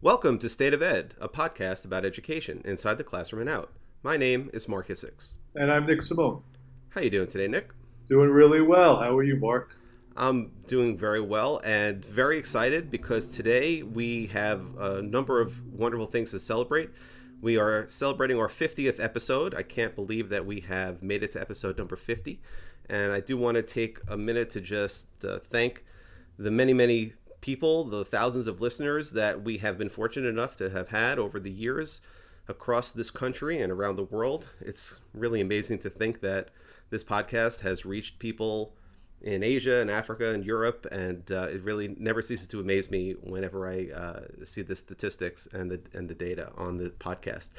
Welcome to State of Ed, a podcast about education inside the classroom and out. My name is Marc. And I'm Nick Simone. How you doing today, Nick? Doing really well. How are you, Mark? I'm doing very well and very excited because today we have a number of wonderful things to celebrate. We are celebrating our 50th episode. I can't believe that we have made it to episode number 50. And I do want to take a minute to just thank the many people, the thousands of listeners that we have been fortunate enough to have had over the years across this country and around the world. It's really amazing to think that this podcast has reached people in Asia and Africa and Europe, and it really never ceases to amaze me whenever I see the statistics and the data on the podcast.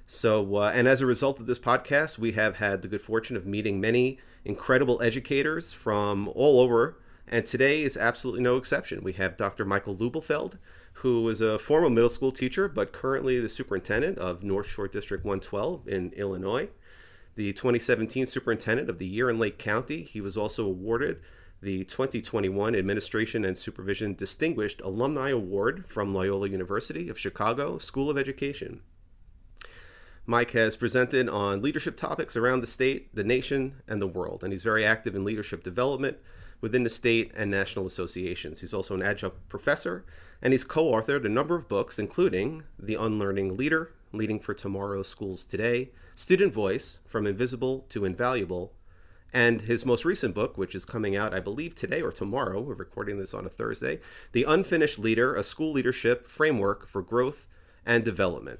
So, and as a result of this podcast, we have had the good fortune of meeting many incredible educators from all over, and today is absolutely no exception. We have Dr. Michael Lubelfeld, who is a former middle school teacher, but currently the superintendent of North Shore District 112 in Illinois. The 2017 Superintendent of the Year in Lake County. He was also awarded the 2021 Administration and Supervision Distinguished Alumni Award from Loyola University of Chicago School of Education. Mike has presented on leadership topics around the state, the nation, and the world, and he's very active in leadership development within the state and national associations. He's also an adjunct professor, and he's co-authored a number of books, including The Unlearning Leader, Leading for Tomorrow's Schools Today, Student Voice, From Invisible to Invaluable, and his most recent book, which is coming out, I believe, today or tomorrow. We're recording this on a Thursday, The Unfinished Leader, A School Leadership Framework for Growth and Development.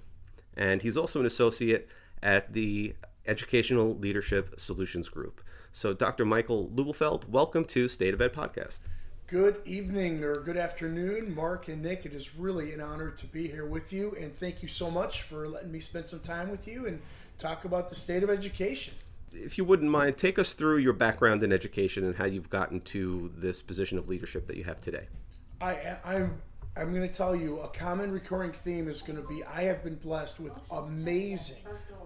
And he's also an associate at the Educational Leadership Solutions Group. So, Dr. Michael Lubelfeld, welcome to State of Ed Podcast. Good evening or good afternoon, Mark and Nick. It is really an honor to be here with you, and thank you so much for letting me spend some time with you and talk about the state of education. If you wouldn't mind, take us through your background in education and how you've gotten to this position of leadership that you have today. I'm going to tell you a common recurring theme is going to be I have been blessed with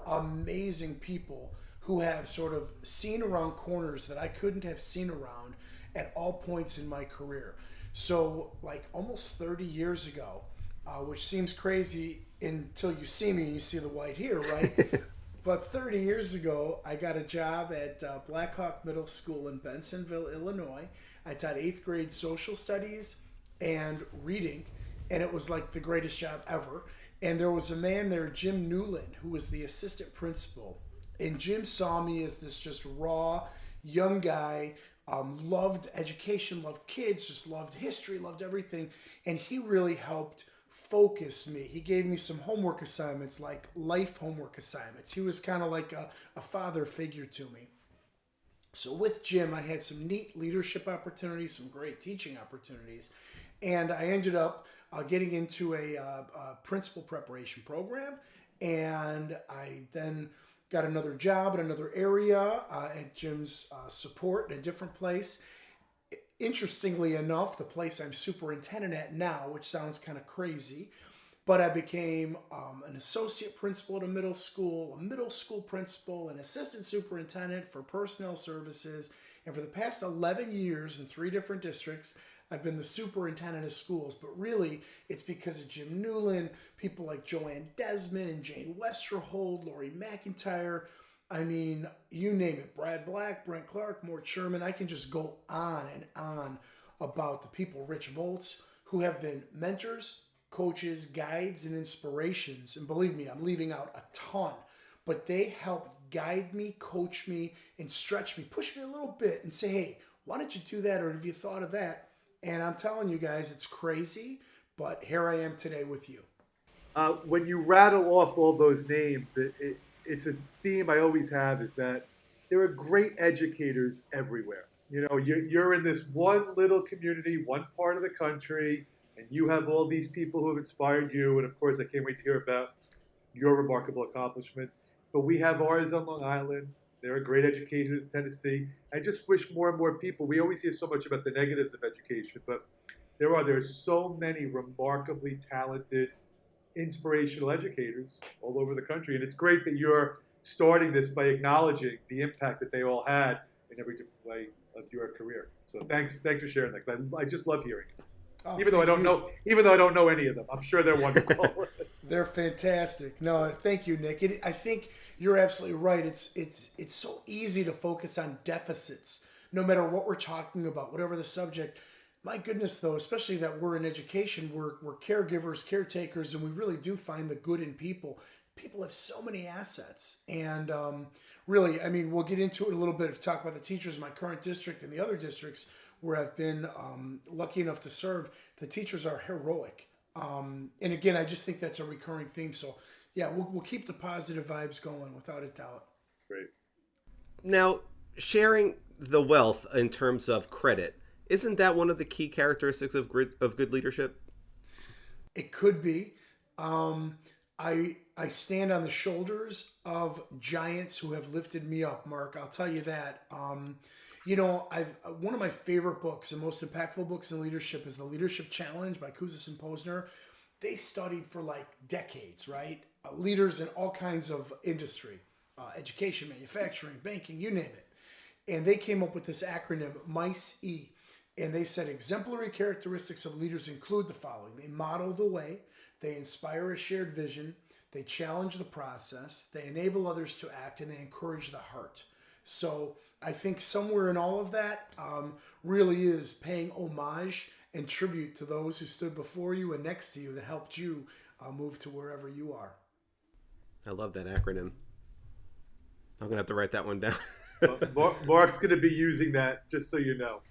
amazing people who have sort of seen around corners that I couldn't have seen around at all points in my career. So like almost 30 years ago, which seems crazy until you see me and you see the white hair, right? But 30 years ago, I got a job at Blackhawk Middle School in Bensonville, Illinois. I taught 8th grade social studies and reading, and it was like the greatest job ever. And there was a man there, Jim Newland, who was the assistant principal. And Jim saw me as this just raw, young guy, loved education, loved kids, just loved history, loved everything. And he really helped focus me. He gave me some homework assignments, like life homework assignments. He was kind of like a father figure to me. So with Jim, I had some neat leadership opportunities, some great teaching opportunities. And I ended up getting into a principal preparation program. And I then got another job in another area at Jim's support in a different place. Interestingly enough, the place I'm superintendent at now, which sounds kind of crazy, but I became an associate principal at a middle school principal, an assistant superintendent for personnel services, and for the past 11 years in 3 different districts, I've been the superintendent of schools. But really, it's because of Jim Newland, people like Joanne Desmond, Jane Westerhold, Lori McIntyre. I mean, you name it. Brad Black, Brent Clark, Mort Sherman. I can just go on and on about the people, Rich Volz, who have been mentors, coaches, guides, and inspirations. And believe me, I'm leaving out a ton. But they helped guide me, coach me, and stretch me, push me a little bit and say, hey, why don't you do that? Or have you thought of that? And I'm telling you guys, it's crazy, but here I am today with you. When you rattle off all those names, it's a theme I always have is that there are great educators everywhere. You know, you're in this one little community, one part of the country, and you have all these people who have inspired you. And of course, I can't wait to hear about your remarkable accomplishments. But we have ours on Long Island. There are great educators in Tennessee. I just wish more and more people, we always hear so much about the negatives of education, but there are so many remarkably talented, inspirational educators all over the country. And it's great that you're starting this by acknowledging the impact that they all had in every different way of your career. So thanks for sharing that. I just love hearing it. Oh, Even though I thank don't you. know, even though I don't know any of them, I'm sure they're wonderful. They're fantastic. No, thank you, Nick. I think you're absolutely right. It's so easy to focus on deficits, no matter what we're talking about, whatever the subject. My goodness, though, especially that we're in education, we're caregivers, caretakers, and we really do find the good in people. People have so many assets, and really, I mean, we'll get into it a little bit. Talk about the teachers in my current district and the other districts where I've been lucky enough to serve. The teachers are heroic. And again, I just think that's a recurring theme. So, yeah, we'll keep the positive vibes going without a doubt. Great. Now, sharing the wealth in terms of credit, isn't that one of the key characteristics of good leadership? It could be. I stand on the shoulders of giants who have lifted me up, Mark. I'll tell you that. I've one of my favorite books and most impactful books in leadership is The Leadership Challenge by Kouzes and Posner. They studied for like decades, right? Leaders in all kinds of industry, education, manufacturing, banking, you name it. And they came up with this acronym, MICE-E. And they said exemplary characteristics of leaders include the following. They model the way, they inspire a shared vision, they challenge the process, they enable others to act, and they encourage the heart. So I think somewhere in all of that really is paying homage and tribute to those who stood before you and next to you that helped you move to wherever you are. I love that acronym. I'm going to have to write that one down. Mark's going to be using that, just so you know.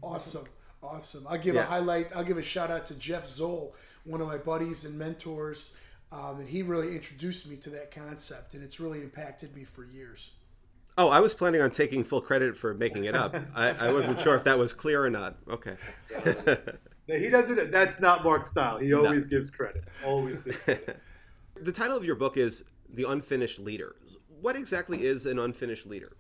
Awesome. I'll give a highlight. I'll give a shout out to Jeff Zoll, one of my buddies and mentors. And he really introduced me to that concept, and it's really impacted me for years. Oh, I was planning on taking full credit for making it up. I wasn't sure if that was clear or not. Okay. No, he doesn't. That's not Mark's style. He always gives credit. Always gives credit. The title of your book is The Unfinished Leader. What exactly is an unfinished leader?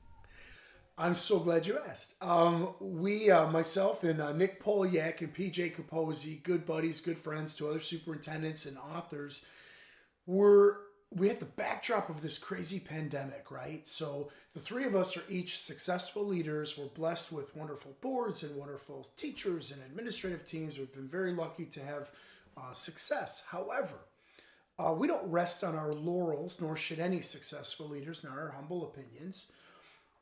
I'm so glad you asked. Myself and Nick Polyak and PJ Capozzi, good buddies, good friends, two other superintendents and authors, we had the backdrop of this crazy pandemic, right? So the three of us are each successful leaders. We're blessed with wonderful boards and wonderful teachers and administrative teams. We've been very lucky to have success. However, we don't rest on our laurels, nor should any successful leaders, in our humble opinions.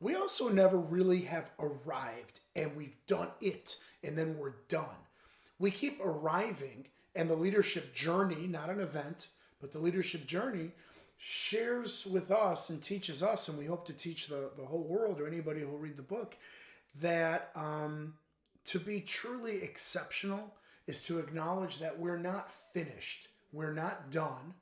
We also never really have arrived and we've done it and then we're done. We keep arriving, and the leadership journey, not an event, but the leadership journey shares with us and teaches us, and we hope to teach the whole world or anybody who will read the book, that to be truly exceptional is to acknowledge that we're not finished, we're not done,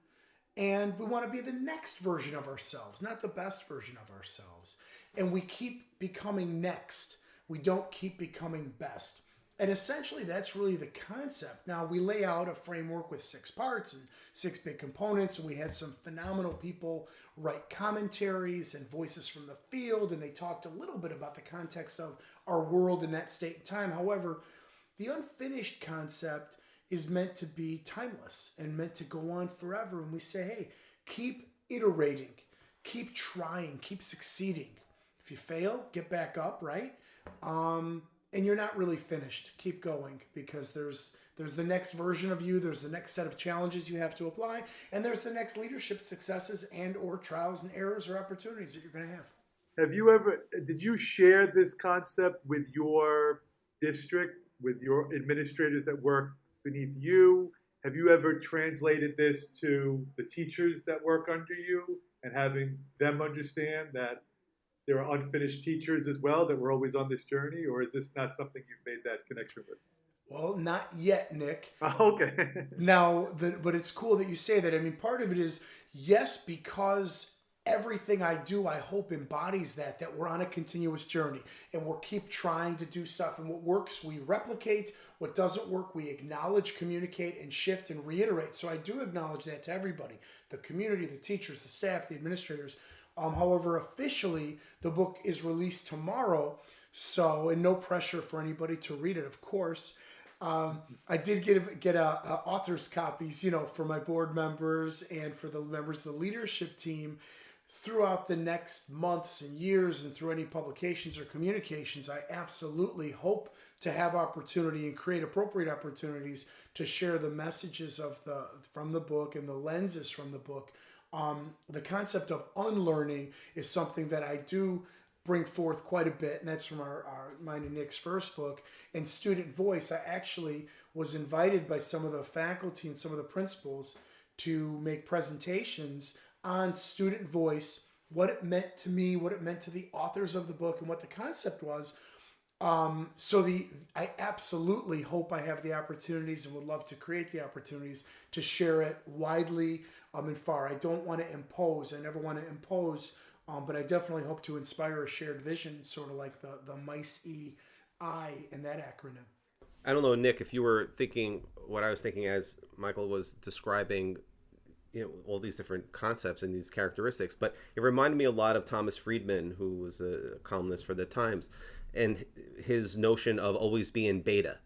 and we want to be the next version of ourselves, not the best version of ourselves. And we keep becoming next. We don't keep becoming best. And essentially, that's really the concept. Now, we lay out a framework with 6 parts and 6 big components, and we had some phenomenal people write commentaries and voices from the field, and they talked a little bit about the context of our world in that state and time. However, the unfinished concept is meant to be timeless and meant to go on forever. And we say, hey, keep iterating, keep trying, keep succeeding. If you fail, get back up, right? And you're not really finished. Keep going, because there's the next version of you, there's the next set of challenges you have to apply, and there's the next leadership successes and or trials and errors or opportunities that you're going to have. Did you share this concept with your district, with your administrators that work beneath you? Have you ever translated this to the teachers that work under you and having them understand that there are unfinished teachers as well, that we're always on this journey? Or is this not something you've made that connection with? Well, not yet, Nick. Okay. Now, but it's cool that you say that. I mean, part of it is, yes, because everything I do, I hope embodies that we're on a continuous journey and we'll keep trying to do stuff. And what works, we replicate. What doesn't work, we acknowledge, communicate, and shift and reiterate. So I do acknowledge that to everybody, the community, the teachers, the staff, the administrators. However, officially, the book is released tomorrow, and no pressure for anybody to read it, of course. I did get a author's copies, for my board members and for the members of the leadership team. throughout the next months and years and through any publications or communications, I absolutely hope to have opportunity and create appropriate opportunities to share the messages from the book and the lenses from the book. The concept of unlearning is something that I do bring forth quite a bit, and that's from mine and Nick's first book. And Student Voice, I actually was invited by some of the faculty and some of the principals to make presentations on Student Voice, what it meant to me, what it meant to the authors of the book, and what the concept was. I absolutely hope I have the opportunities and would love to create the opportunities to share it widely and far. I don't want to impose. I never want to impose, but I definitely hope to inspire a shared vision, sort of like the MICE-E-I in that acronym. I don't know, Nick, if you were thinking what I was thinking as Michael was describing, all these different concepts and these characteristics, but it reminded me a lot of Thomas Friedman, who was a columnist for the Times, and his notion of always being beta,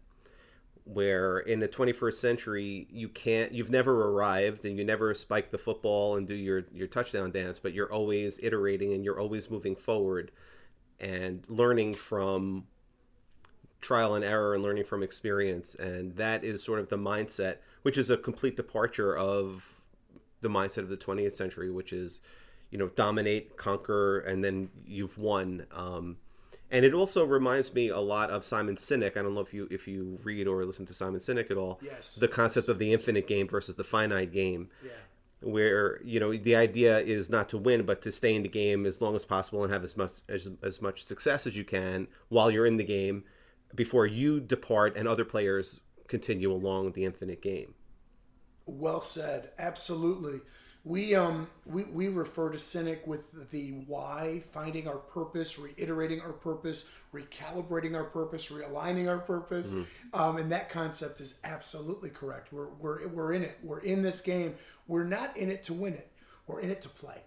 where in the 21st century you've never arrived and you never spike the football and do your touchdown dance, but you're always iterating and you're always moving forward and learning from trial and error and learning from experience. And that is sort of the mindset, which is a complete departure of the mindset of the 20th century, which is, dominate, conquer, and then you've won. And it also reminds me a lot of Simon Sinek. I don't know if you read or listen to Simon Sinek at all. Yes. The concept of the infinite game versus the finite game. Yeah. Where, the idea is not to win, but to stay in the game as long as possible and have as much success as you can while you're in the game before you depart and other players continue along the infinite game. Well said. Absolutely. We refer to Cynic with the why, finding our purpose, reiterating our purpose, recalibrating our purpose, realigning our purpose, and that concept is absolutely correct. We're in it. We're in this game. We're not in it to win it. We're in it to play,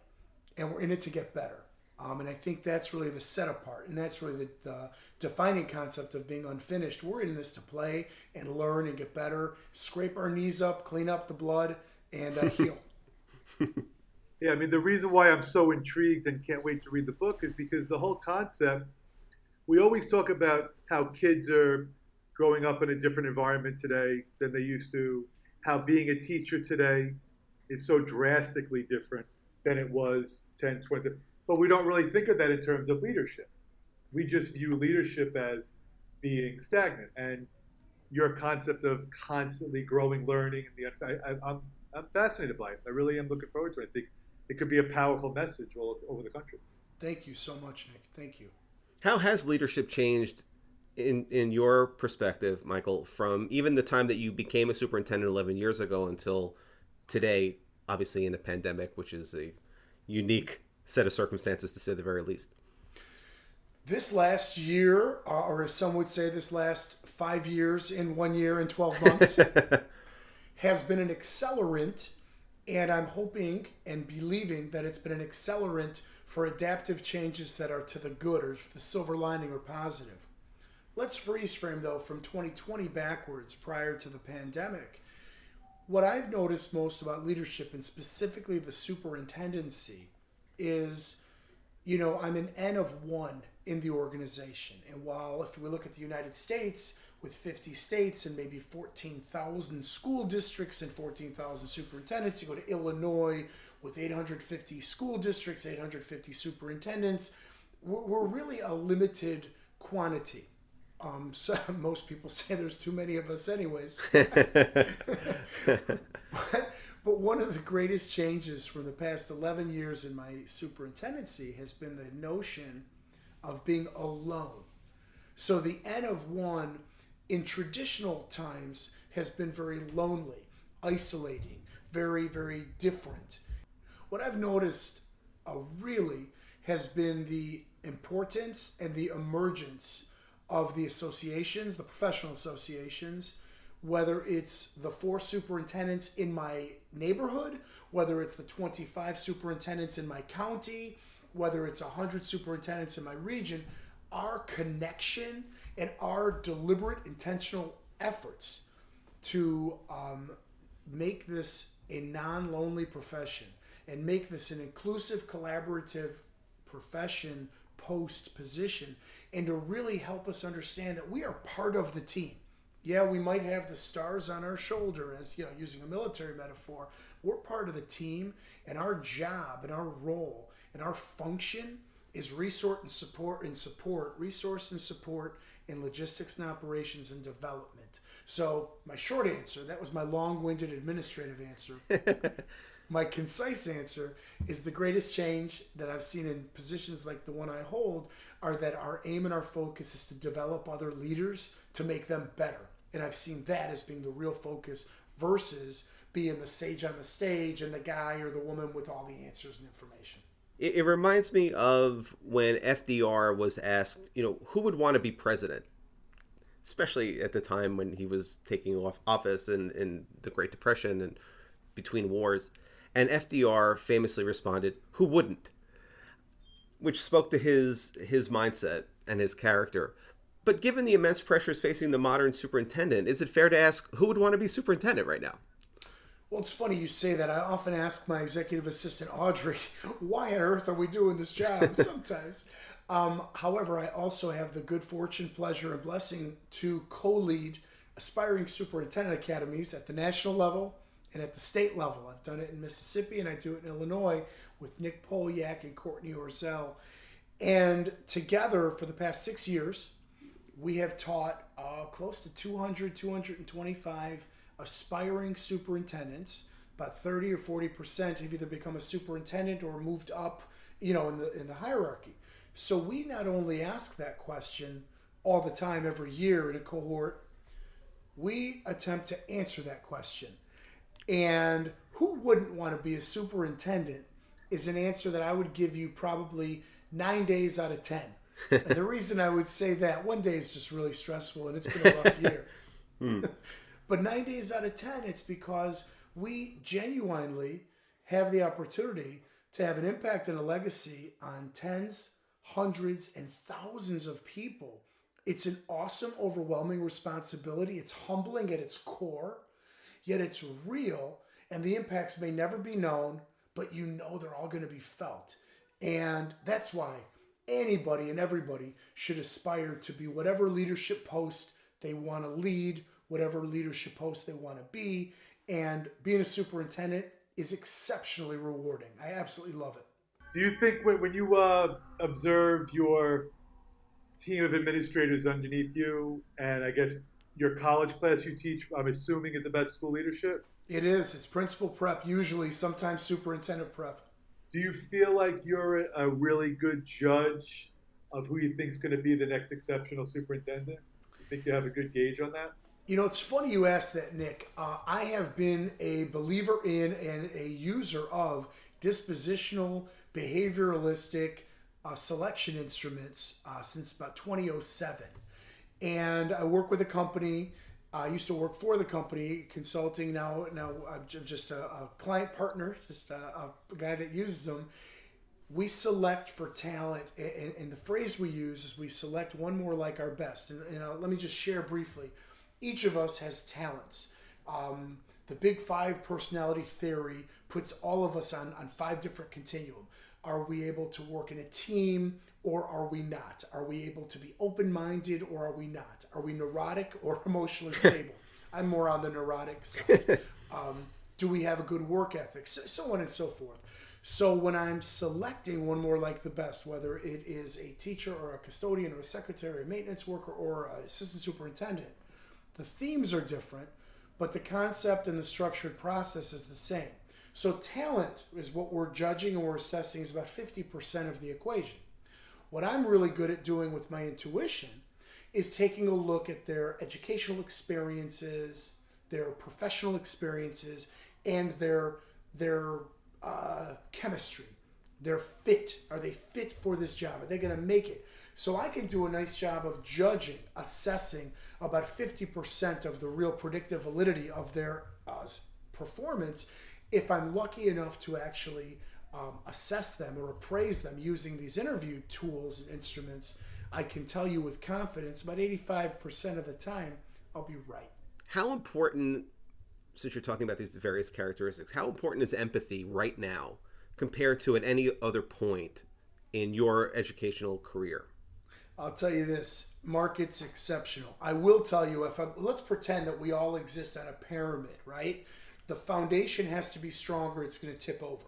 and we're in it to get better. And I think that's really the set apart, and that's really the defining concept of being unfinished. We're in this to play and learn and get better, scrape our knees up, clean up the blood, and heal. Yeah, I mean, the reason why I'm so intrigued and can't wait to read the book is because the whole concept, we always talk about how kids are growing up in a different environment today than they used to, how being a teacher today is so drastically different than it was 10, 20. But we don't really think of that in terms of leadership. We just view leadership as being stagnant. And your concept of constantly growing, learning, and I'm fascinated by it. I really am looking forward to it. I think it could be a powerful message all over the country. Thank you so much, Nick. Thank you. How has leadership changed in your perspective, Michael, from even the time that you became a superintendent 11 years ago until today, obviously in a pandemic, which is a unique set of circumstances to say the very least? This last year, or as some would say, this last 5 years in 1 year and 12 months has been an accelerant, and I'm hoping and believing that it's been an accelerant for adaptive changes that are to the good, or the silver lining, or positive. Let's freeze frame, though, from 2020 backwards, prior to the pandemic. What I've noticed most about leadership, and specifically the superintendency, is, I'm an N of 1 in the organization. And while if we look at the United States, with 50 states and maybe 14,000 school districts and 14,000 superintendents, you go to Illinois with 850 school districts, 850 superintendents, we're really a limited quantity. So most people say there's too many of us anyways. But one of the greatest changes from the past 11 years in my superintendency has been the notion of being alone. So the N of 1 in traditional times has been very lonely, isolating, very, very different. What I've noticed really has been the importance and the emergence of the associations, the professional associations, whether it's the 4 superintendents in my neighborhood, whether it's the 25 superintendents in my county, whether it's 100 superintendents in my region, our connection and our deliberate, intentional efforts to make this a non-lonely profession and make this an inclusive, collaborative profession post position, and to really help us understand that we are part of the team. Yeah, we might have the stars on our shoulder, as using a military metaphor. We're part of the team, and our job and our role and our function is resource and support in logistics and operations and development. So my short answer, that was my long-winded administrative answer. My concise answer is the greatest change that I've seen in positions like the one I hold are that our aim and our focus is to develop other leaders to make them better. And I've seen that as being the real focus versus being the sage on the stage and the guy or the woman with all the answers and information. It reminds me of when FDR was asked, who would want to be president, especially at the time when he was taking office in the Great Depression and between wars. And FDR famously responded, "Who wouldn't?" Which spoke to his mindset and his character. But given the immense pressures facing the modern superintendent, is it fair to ask who would want to be superintendent right now? Well, it's funny you say that. I often ask my executive assistant, Audrey, why on earth are we doing this job sometimes? However, I also have the good fortune, pleasure, and blessing to co-lead aspiring superintendent academies at the national level and at the state level. I've done it in Mississippi and I do it in Illinois with Nick Polyak and Courtney Orzel. And together for the past 6 years, we have taught close to 225 aspiring superintendents. About 30 or 40% have either become a superintendent or moved up, in the hierarchy. So we not only ask that question all the time, every year in a cohort, we attempt to answer that question. And who wouldn't want to be a superintendent is an answer that I would give you probably 9 days out of 10. And the reason I would say that, one day is just really stressful and it's been a rough year. But 9 days out of 10, it's because we genuinely have the opportunity to have an impact and a legacy on tens, hundreds, and thousands of people. It's an awesome, overwhelming responsibility. It's humbling at its core, yet it's real, and the impacts may never be known, but they're all going to be felt. And that's why anybody and everybody should aspire to be whatever leadership post they want to lead, whatever leadership post they want to be, and being a superintendent is exceptionally rewarding. I absolutely love it. Do you think when you observe your team of administrators underneath you, and I guess your college class you teach, I'm assuming is about school leadership? It is. It's principal prep, usually, sometimes superintendent prep. Do you feel like you're a really good judge of who you think is going to be the next exceptional superintendent? You think you have a good gauge on that? It's funny you asked that, Nick. I have been a believer in and a user of dispositional, behavioralistic selection instruments since about 2007. And I work with a company. I used to work for the company, consulting. Now I'm just a client partner, just a guy that uses them. We select for talent, and the phrase we use is we select one more like our best. And let me just share briefly. Each of us has talents. The Big Five personality theory puts all of us on 5 different continuum. Are we able to work in a team or are we not? Are we able to be open-minded or are we not? Are we neurotic or emotionally stable? I'm more on the neurotic side. Do we have a good work ethic? So on and so forth. So when I'm selecting one more like the best, whether it is a teacher or a custodian or a secretary, a maintenance worker or an assistant superintendent, the themes are different, but the concept and the structured process is the same. So talent is what we're judging and we're assessing is about 50% of the equation. What I'm really good at doing with my intuition is taking a look at their educational experiences, their professional experiences, and their chemistry, their fit. Are they fit for this job? Are they going to make it? So I can do a nice job of judging, assessing about 50% of the real predictive validity of their performance if I'm lucky enough to actually assess them or appraise them using these interview tools and instruments. I can tell you with confidence about 85% of the time I'll be right. How important, since you're talking about these various characteristics, how important is empathy right now compared to at any other point in your educational career? I'll tell you this, Mark, it's exceptional. I will tell you, let's pretend that we all exist on a pyramid, right? The foundation has to be stronger, it's going to tip over.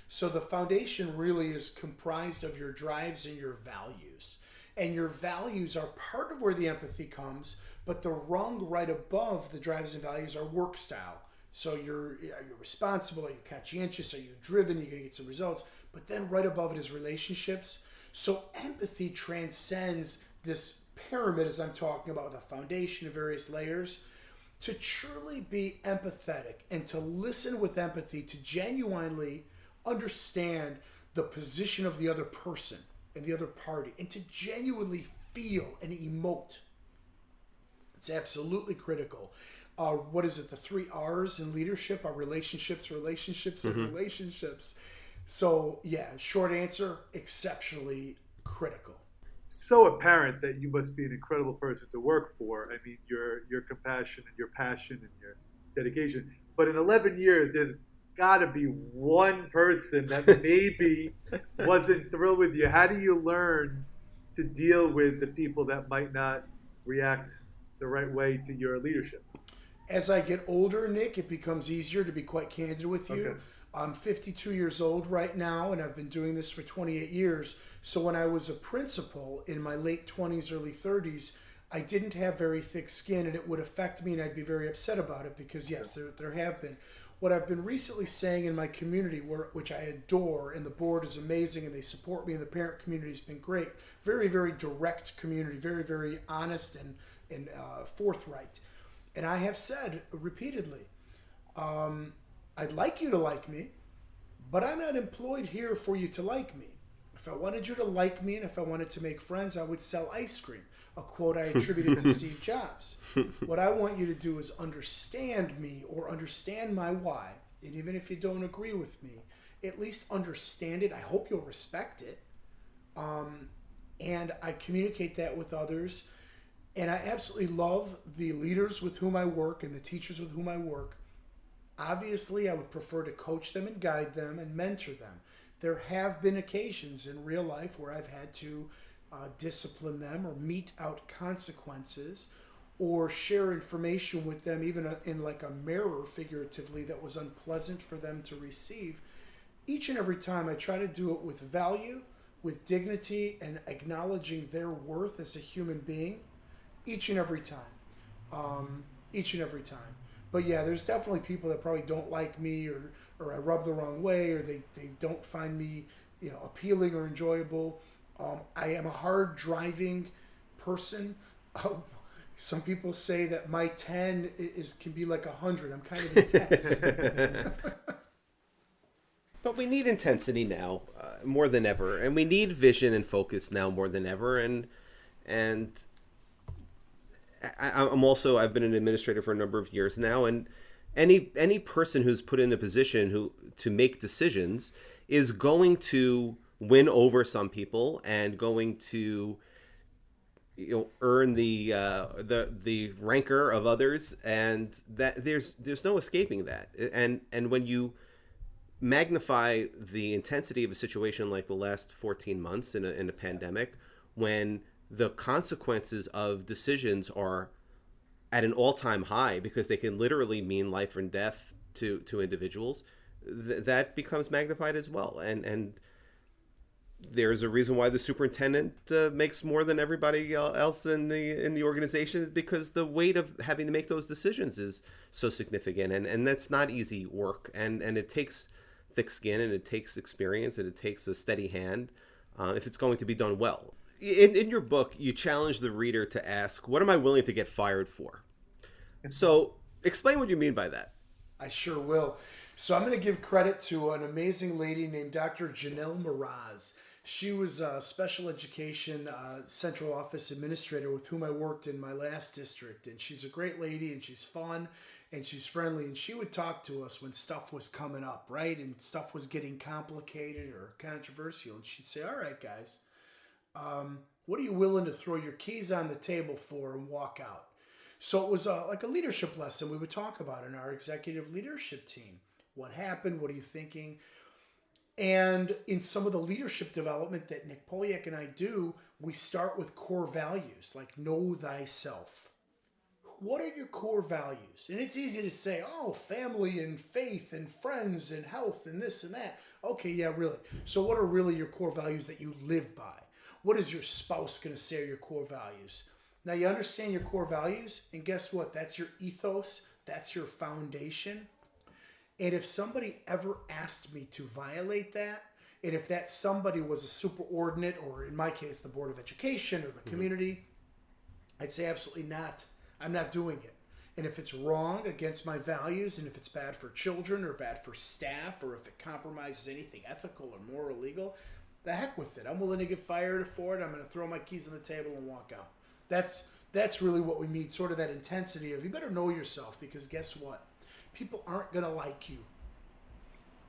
So the foundation really is comprised of your drives and your values. And your values are part of where the empathy comes, but the rung right above the drives and values are work style. So are you responsible? Are you conscientious? Are you driven? You're going to get some results. But then right above it is relationships. So empathy transcends this pyramid, as I'm talking about, with a foundation of various layers. To truly be empathetic and to listen with empathy, to genuinely understand the position of the other person and the other party, and to genuinely feel and emote. It's absolutely critical. What is it? The 3 R's in leadership are relationships, relationships, and relationships. So, yeah, short answer, exceptionally critical. So apparent that you must be an incredible person to work for. I mean, your compassion and your passion and your dedication. But in 11 years, there's got to be one person that maybe wasn't thrilled with you. How do you learn to deal with the people that might not react the right way to your leadership? As I get older, Nick, it becomes easier, to be quite candid with you. Okay. I'm 52 years old right now, and I've been doing this for 28 years. So when I was a principal in my late 20s, early 30s, I didn't have very thick skin, and it would affect me, and I'd be very upset about it because, yes, there have been. What I've been recently saying in my community, which I adore, and the board is amazing, and they support me, and the parent community has been great. Very, very direct community, very, very honest and forthright. And I have said repeatedly, I'd like you to like me, but I'm not employed here for you to like me. If I wanted you to like me and if I wanted to make friends, I would sell ice cream, a quote I attributed to Steve Jobs. What I want you to do is understand me or understand my why. And even if you don't agree with me, at least understand it. I hope you'll respect it. And I communicate that with others. And I absolutely love the leaders with whom I work and the teachers with whom I work. Obviously, I would prefer to coach them and guide them and mentor them. There have been occasions in real life where I've had to discipline them or mete out consequences or share information with them, even in like a mirror, figuratively, that was unpleasant for them to receive. Each and every time I try to do it with value, with dignity, and acknowledging their worth as a human being. Each and every time. Each and every time. But yeah, there's definitely people that probably don't like me or I rub the wrong way or they don't find me, appealing or enjoyable. I am a hard driving person. Some people say that my 10 can be like 100. I'm kind of intense. But we need intensity now more than ever, and we need vision and focus now more than ever. And I've been an administrator for a number of years now, and any person who's put in a position to make decisions is going to win over some people and going to earn the rancor of others, and that there's no escaping that. And when you magnify the intensity of a situation like the last 14 months in a pandemic, when the consequences of decisions are at an all-time high because they can literally mean life and death to individuals, that becomes magnified as well. And there's a reason why the superintendent makes more than everybody else in the organization, is because the weight of having to make those decisions is so significant, and that's not easy work, and it takes thick skin, and it takes experience, and it takes a steady hand if it's going to be done well. In your book, you challenge the reader to ask, what am I willing to get fired for? So explain what you mean by that. I sure will. So I'm going to give credit to an amazing lady named Dr. Janelle Miraz. She was a special education central office administrator with whom I worked in my last district. And she's a great lady, and she's fun, and she's friendly. And she would talk to us when stuff was coming up, right? And stuff was getting complicated or controversial. And she'd say, all right, guys, what are you willing to throw your keys on the table for and walk out? So it was like a leadership lesson we would talk about in our executive leadership team. What happened? What are you thinking? And in some of the leadership development that Nick Polyak and I do, we start with core values like know thyself. What are your core values? And it's easy to say, oh, family and faith and friends and health and this and that. Okay, yeah, really. So what are really your core values that you live by? What is your spouse going to say are your core values? Now you understand your core values, and guess what? That's your ethos. That's your foundation. And if somebody ever asked me to violate that, and if that somebody was a superordinate, or in my case, the Board of Education or the community, I'd say absolutely not. I'm not doing it. And if it's wrong against my values, and if it's bad for children or bad for staff, or if it compromises anything ethical or moral or legal, the heck with it. I'm willing to get fired for it. I'm going to throw my keys on the table and walk out. That's really what we need, sort of that intensity of you better know yourself, because guess what? People aren't going to like you.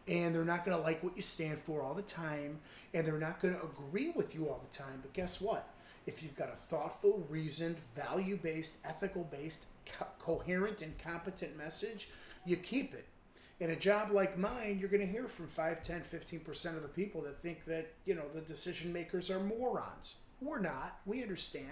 And they're not going to like what you stand for all the time. And they're not going to agree with you all the time. But guess what? If you've got a thoughtful, reasoned, value-based, ethical-based, coherent, and competent message, you keep it. In a job like mine, you're going to hear from 5, 10, 15% of the people that think that, the decision makers are morons. We're not. We understand.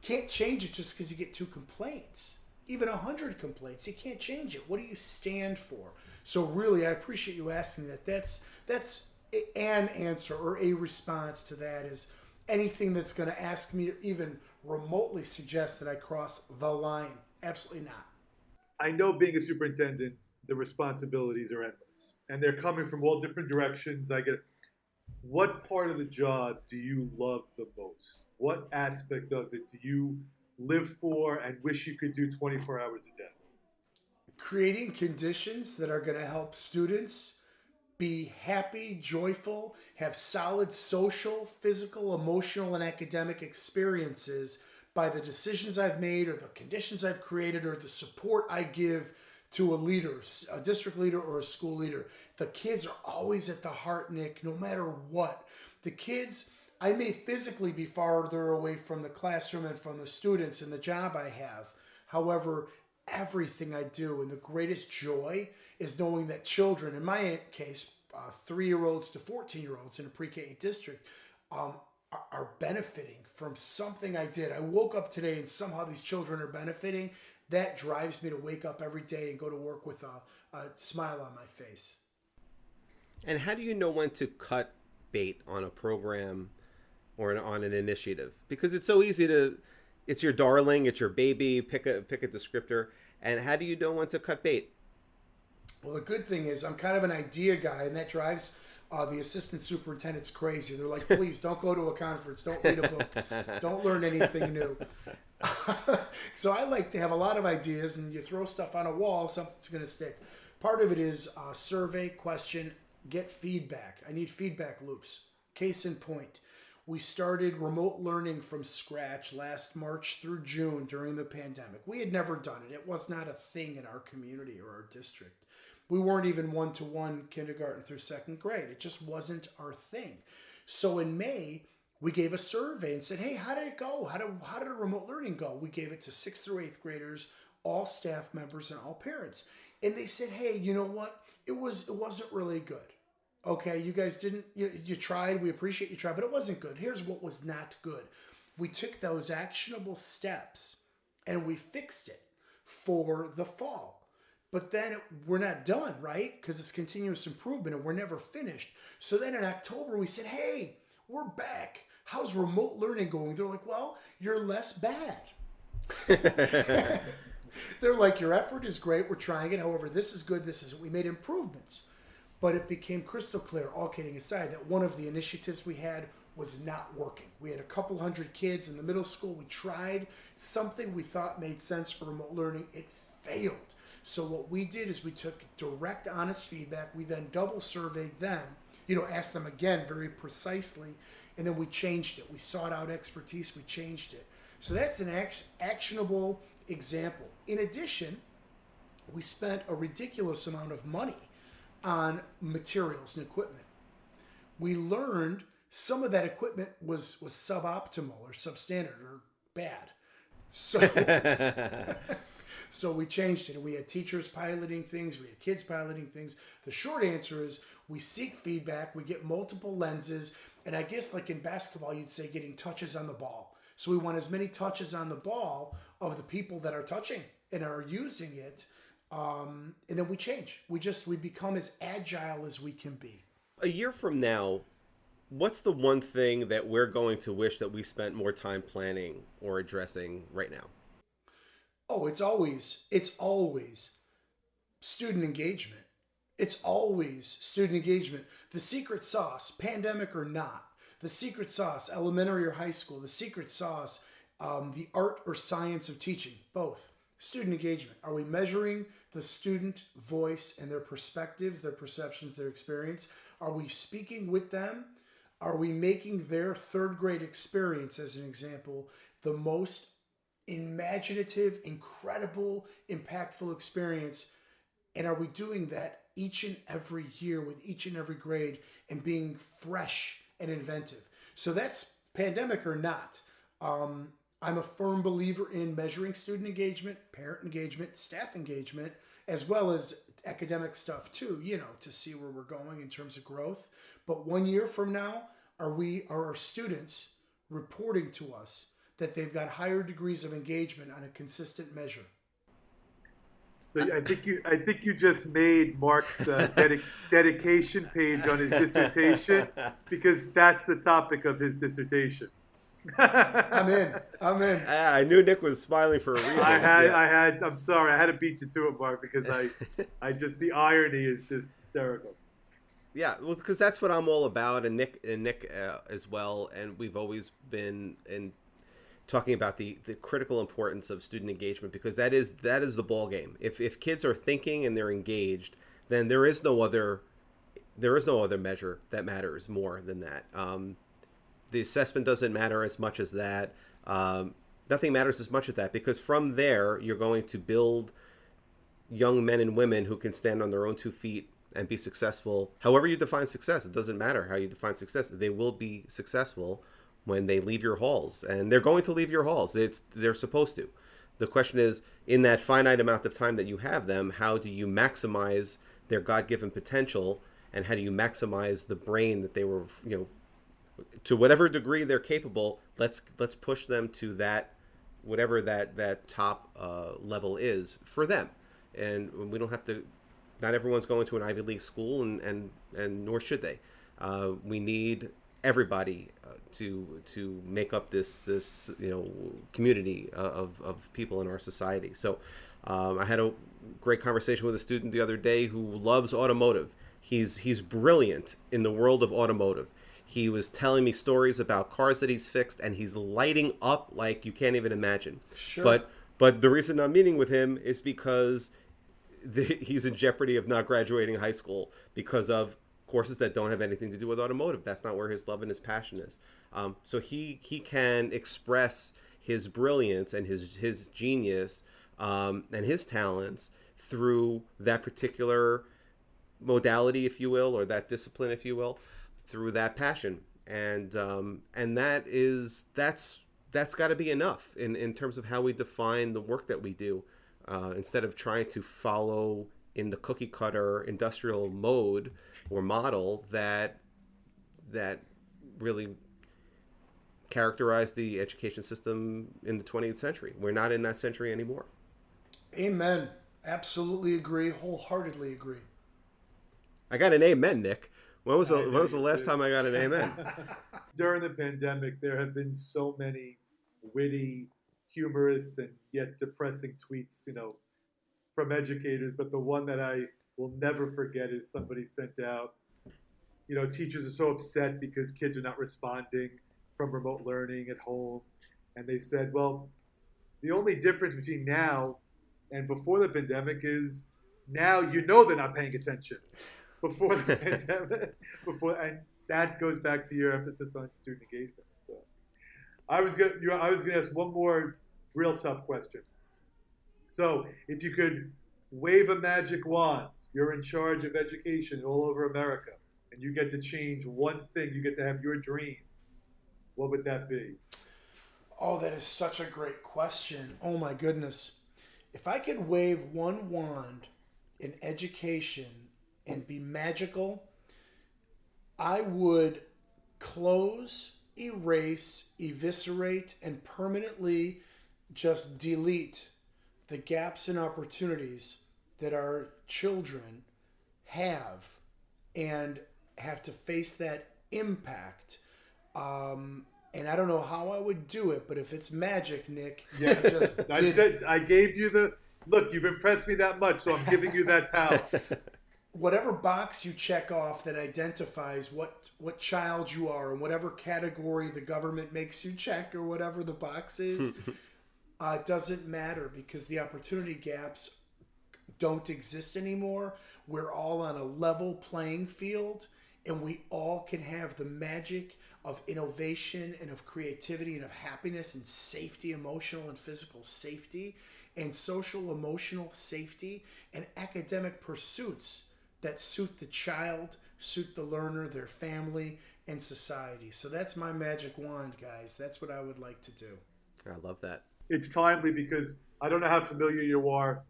Can't change it just because you get 2 complaints. Even 100 complaints, you can't change it. What do you stand for? So really, I appreciate you asking that. That's an answer, or a response to that is anything that's going to ask me to even remotely suggest that I cross the line. Absolutely not. I know being a superintendent, the responsibilities are endless, and they're coming from all different directions. I get. What part of the job do you love the most? What aspect of it do you live for and wish you could do 24 hours a day? Creating conditions that are going to help students be happy, joyful, have solid social, physical, emotional, and academic experiences by the decisions I've made, or the conditions I've created, or the support I give to a leader, a district leader or a school leader. The kids are always at the heart, Nick, no matter what. The kids, I may physically be farther away from the classroom and from the students and the job I have. However, everything I do, and the greatest joy is knowing that children, in my case, 3-year-olds to 14-year-olds in a pre-K district, are benefiting from something I did. I woke up today and somehow these children are benefiting. That drives me to wake up every day and go to work with a smile on my face. And how do you know when to cut bait on a program or on an initiative? Because it's so easy it's your darling, it's your baby, pick a descriptor. And how do you know when to cut bait? Well, the good thing is I'm kind of an idea guy, and that drives the assistant superintendents crazy. They're like, please don't go to a conference, don't read a book, don't learn anything new. So I like to have a lot of ideas, and you throw stuff on a wall, something's going to stick. Part of it is survey, question, get feedback. I need feedback loops. Case in point, we started remote learning from scratch last March through June during the pandemic. We had never done it. It was not a thing in our community or our district. We weren't even one-to-one kindergarten through 2nd grade. It just wasn't our thing. So in May, we gave a survey and said, hey, how did it go? How did remote learning go? We gave it to 6th through 8th graders, all staff members, and all parents. And they said, hey, you know what? It wasn't really good. Okay, you guys you tried. We appreciate you tried, but it wasn't good. Here's what was not good. We took those actionable steps and we fixed it for the fall. But then we're not done, right? Because it's continuous improvement and we're never finished. So then in October, we said, hey, we're back. How's remote learning going? They're like, well, you're less bad. They're like, your effort is great. We're trying it. However, this is good. This isn't. We made improvements. But it became crystal clear, all kidding aside, that one of the initiatives we had was not working. We had a couple hundred kids in the middle school. We tried something we thought made sense for remote learning. It failed. So what we did is we took direct, honest feedback. We then double surveyed them, asked them again very precisely, and then we changed it. We sought out expertise. We changed it. So that's an actionable example. In addition, we spent a ridiculous amount of money on materials and equipment. We learned some of that equipment was suboptimal or substandard or bad. So So we changed it. We had teachers piloting things, we had kids piloting things. The short answer is we seek feedback, we get multiple lenses, and I guess like in basketball, you'd say getting touches on the ball. So we want as many touches on the ball of the people that are touching and are using it. And then we change. We become as agile as we can be. A year from now, what's the one thing that we're going to wish that we spent more time planning or addressing right now? Oh, it's always student engagement. It's always student engagement. The secret sauce, pandemic or not, the secret sauce, elementary or high school, the secret sauce, the art or science of teaching, both. Student engagement. Are we measuring the student voice and their perspectives, their perceptions, their experience? Are we speaking with them? Are we making their third grade experience, as an example, the most imaginative, incredible, impactful experience? And are we doing that each and every year with each and every grade and being fresh and inventive? So that's pandemic or not. I'm a firm believer in measuring student engagement, parent engagement, staff engagement, as well as academic stuff too, to see where we're going in terms of growth. But 1 year from now, are our students reporting to us that they've got higher degrees of engagement on a consistent measure? So I think you just made Mark's dedication page on his dissertation, because that's the topic of his dissertation. I'm in. I knew Nick was smiling for a reason. I'm sorry, I had to beat you to it, Mark, because I just, the irony is just hysterical. Yeah, well, because that's what I'm all about, and Nick as well, and we've always been talking about the critical importance of student engagement, because that is the ball game. If kids are thinking and they're engaged, then there is no other measure that matters more than that. The assessment doesn't matter as much as that. Nothing matters as much as that, because from there you're going to build young men and women who can stand on their own 2 feet and be successful. However you define success, it doesn't matter how you define success. They will be successful when they leave your halls, and they're going to leave your halls. They're supposed to. The question is, in that finite amount of time that you have them, how do you maximize their God-given potential, and how do you maximize the brain that they were, to whatever degree they're capable? Let's push them to that, whatever that top level is for them. And we don't have to. Not everyone's going to an Ivy League school, and nor should they. We need everybody to make up this community of people in our society. So I had a great conversation with a student the other day who loves automotive. He's brilliant in the world of automotive. He was telling me stories about cars that he's fixed, and he's lighting up like you can't even imagine. Sure. But the reason I'm meeting with him is because he's in jeopardy of not graduating high school because of courses that don't have anything to do with automotive. That's not where his love and his passion is. So he can express his brilliance and his genius and his talents through that particular modality, if you will, or that discipline, if you will, through that passion. And that's got to be enough in terms of how we define the work that we do, instead of trying to follow in the cookie cutter industrial mode or model that really characterized the education system in the 20th century. We're not in that century anymore. Amen. Absolutely agree. Wholeheartedly agree. I got an amen, Nick. When was the last time I got an amen? During the pandemic, there have been so many witty, humorous, and yet depressing tweets, from educators. But the one that I will never forget is somebody sent out, teachers are so upset because kids are not responding from remote learning at home. And they said, well, the only difference between now and before the pandemic is now they're not paying attention. Before the pandemic, and that goes back to your emphasis on student engagement. So, I was going to ask one more real tough question. So, if you could wave a magic wand, you're in charge of education all over America, and you get to change one thing, you get to have your dream, what would that be? Oh, that is such a great question. Oh my goodness. if I could wave one wand in education and be magical, I would close, erase, eviscerate, and permanently just delete the gaps and opportunities that our children have and have to face that impact. And I don't know how I would do it, but if it's magic, Nick, Yeah, I just did it. I gave you the look. You've impressed me that much, so I'm giving you that power. Whatever box you check off that identifies what child you are and whatever category the government makes you check or whatever the box is, it doesn't matter because the opportunity gaps don't exist anymore. We're all on a level playing field and we all can have the magic of innovation and of creativity and of happiness and safety, emotional and physical safety and social emotional safety and academic pursuits that suit the child, suit the learner, their family, and society. So that's my magic wand, guys. That's what I would like to do. I love that. It's timely because I don't know how familiar you are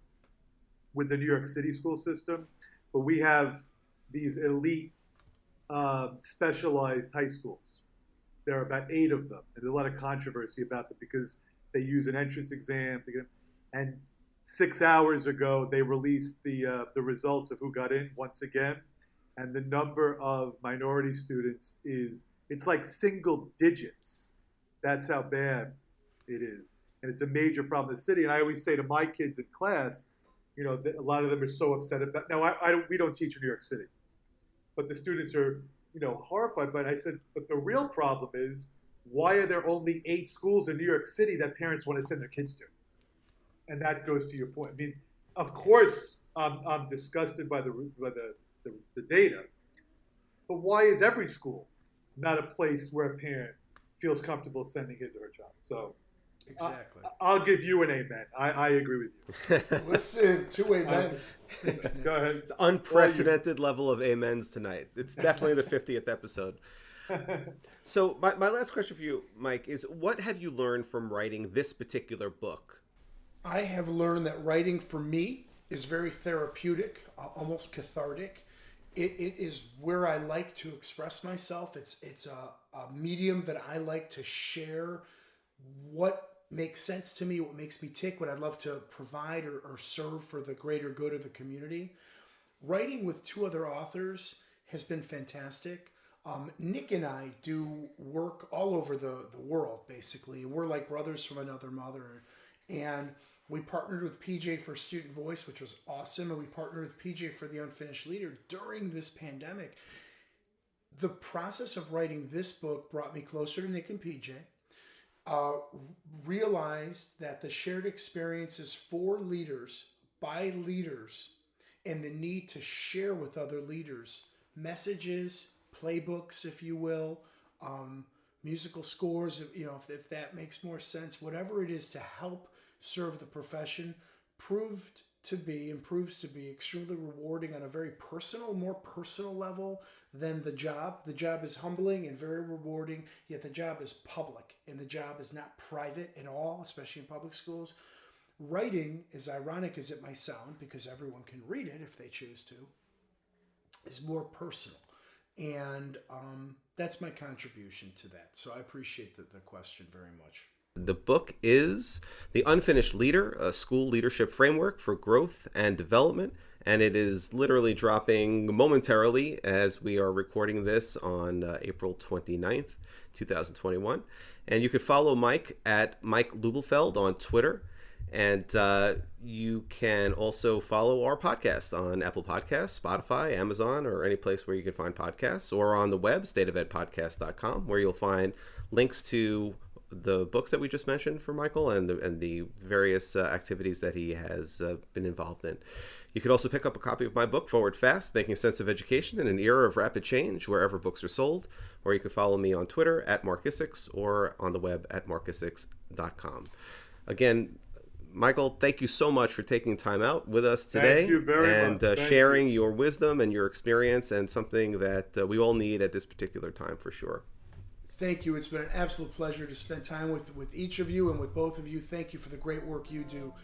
with the New York City school system, but we have these elite specialized high schools. There are about 8 of them, and there's a lot of controversy about them because they use an entrance exam. And 6 hours ago, they released the results of who got in once again, and the number of minority students it's like single digits. That's how bad it is, and it's a major problem in the city. And I always say to my kids in class, you know, a lot of them are so upset about. Now, we don't teach in New York City, but the students are, you know, horrified. But I said, but the real problem is, why are there only 8 schools in New York City that parents want to send their kids to? And that goes to your point. I mean, of course, I'm disgusted by the data, but why is every school not a place where a parent feels comfortable sending his or her child? So, Exactly. I'll give you an amen. I agree with you. Listen, 2 amens. Thanks, Nick. Go ahead. It's unprecedented level of amens tonight. It's definitely the 50th episode. So my last question for you, Mike, is what have you learned from writing this particular book? I have learned that writing for me is very therapeutic, almost cathartic. It is where I like to express myself. It's a medium that I like to share what makes sense to me, what makes me tick, what I'd love to provide or serve for the greater good of the community. Writing with 2 other authors has been fantastic. Nick and I do work all over the world, basically. We're like brothers from another mother. And we partnered with PJ for Student Voice, which was awesome. And we partnered with PJ for The Unfinished Leader during this pandemic. The process of writing this book brought me closer to Nick and PJ. Realized that the shared experiences for leaders, by leaders, and the need to share with other leaders messages, playbooks, if you will, musical scores, you know, if that makes more sense, whatever it is to help serve the profession, proves to be extremely rewarding on a very personal, more personal level than the job. The job is humbling and very rewarding, yet the job is public and the job is not private at all, especially in public schools. Writing, as ironic as it might sound, because everyone can read it if they choose to, is more personal. And that's my contribution to that. So I appreciate the question very much. The book is The Unfinished Leader, a school leadership framework for growth and development. And it is literally dropping momentarily as we are recording this on April 29th, 2021. And you can follow Mike at Mike Lubelfeld on Twitter. And you can also follow our podcast on Apple Podcasts, Spotify, Amazon, or any place where you can find podcasts, or on the web, stateofedpodcast.com, where you'll find links to the books that we just mentioned for Michael and the various activities that he has been involved in. You could also pick up a copy of my book, Forward Fast, Making Sense of Education in an Era of Rapid Change, wherever books are sold, or you can follow me on Twitter at Marc or on the web at marcisix.com. Again, Michael, thank you so much for taking time out with us today. Thank you very much. And sharing your wisdom and your experience, and something that we all need at this particular time for sure. Thank you. It's been an absolute pleasure to spend time with each of you and with both of you. Thank you for the great work you do.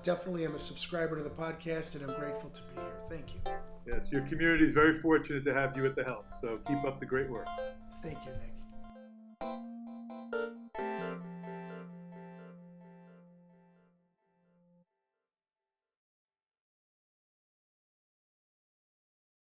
Definitely am a subscriber to the podcast, and I'm grateful to be here. Thank you. Yes, your community is very fortunate to have you at the helm. So keep up the great work. Thank you, Nick.